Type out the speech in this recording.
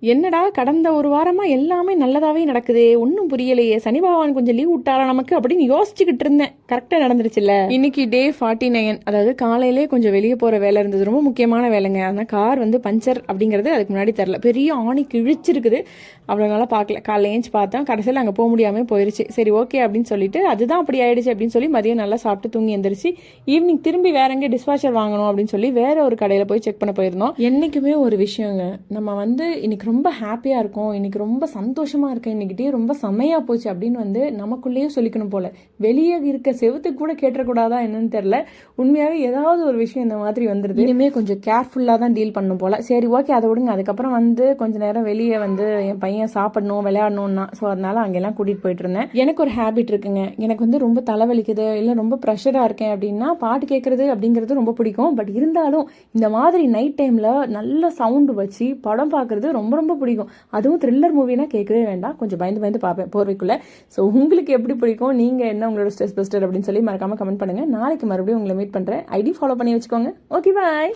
என்னடா கடந்த ஒரு வாரமா எல்லாமே நல்லதாவே நடக்குதே, ஒன்றும் புரியலையே, சனி பகவான் கொஞ்சம் லீவ் விட்டாரா நமக்கு அப்படின்னு யோசிச்சுக்கிட்டு இருந்தேன். கரெக்டாக நடந்துருச்சுல்ல. இன்னைக்கு டே 49, அதாவது காலையிலே கொஞ்சம் வெளியே போகிற வேலை இருந்தது, ரொம்ப முக்கியமான வேலைங்க. ஆனால் கார் வந்து பஞ்சர் அப்படிங்கிறது அதுக்கு முன்னாடி தெரில, பெரிய ஆணி கிழிச்சிருக்குது. அவ்வளோ நாளாக பார்க்கல, காலைல ஏஞ்சி பார்த்தோம், கடைசியில் அங்கே போக முடியாமல் போயிடுச்சு. சரி ஓகே அப்படின்னு சொல்லிட்டு அதுதான் அப்படி ஆயிடுச்சு அப்படின்னு சொல்லி மதியம் நல்லா சாப்பிட்டு தூங்கி எந்திரிச்சு ஈவினிங் திரும்பி வேற எங்கே டிஸ்வாஷர் வாங்கணும் அப்படின்னு சொல்லி வேற ஒரு கடையில் போய் செக் பண்ண போயிருந்தோம். என்றைக்குமே ஒரு விஷயங்க, நம்ம வந்து இன்னைக்கு ரொம்ப ஹாப்பியாக இருக்கும், இன்னைக்கு ரொம்ப சந்தோஷமாக இருக்கேன், இன்னைக்கிட்டே ரொம்ப செம்மையாக போச்சு அப்படின்னு வந்து நமக்குள்ளேயே சொல்லிக்கணும் போல. வெளியே இருக்க செவத்துக்கு கூட கேட்டக்கூடாதா என்னன்னு தெரில. உண்மையாகவே ஏதாவது ஒரு விஷயம் இந்த மாதிரி வந்துடுது. இனிமேல் கொஞ்சம் கேர்ஃபுல்லாக தான் டீல் பண்ணணும் போல. சரி ஓகே அதை விடுங்க. அதுக்கப்புறம் வந்து கொஞ்ச நேரம் வெளியே வந்து என் பையன் சாப்பிடணும் விளையாடணும்னா, ஸோ அதனால அங்கெல்லாம் கூட்டிகிட்டு போயிட்டு இருந்தேன். எனக்கு ஒரு ஹேபிட் இருக்குங்க, எனக்கு வந்து ரொம்ப தலைவலிக்குது இல்லை ரொம்ப ப்ரெஷராக இருக்கேன் அப்படின்னா பாட்டு கேட்குறது அப்படிங்கிறது ரொம்ப பிடிக்கும். பட் இருந்தாலும் இந்த மாதிரி நைட் டைமில் நல்ல சவுண்டு வச்சு படம் பார்க்குறது ரொம்ப ரொம்ப பிடிக்கும். அதுவும் த்ரில்லர் மூவினா கேட்கவே வேண்டாம், கொஞ்சம் பயந்து பயந்து பார்ப்பேன் போர்வைக்குள்ளே. ஸோ உங்களுக்கு எப்படி பிடிக்கும், நீங்கள் என்ன உங்களோட ஸ்ட்ரெஸ் பஸ்டர் அப்படின்னு சொல்லி மறக்காமல் கமெண்ட் பண்ணுங்கள். நாளைக்கு மறுபடியும் உங்களை மீட் பண்ணுறேன். ஐடி ஃபாலோ பண்ணி வச்சுக்கோங்க. Okay bye.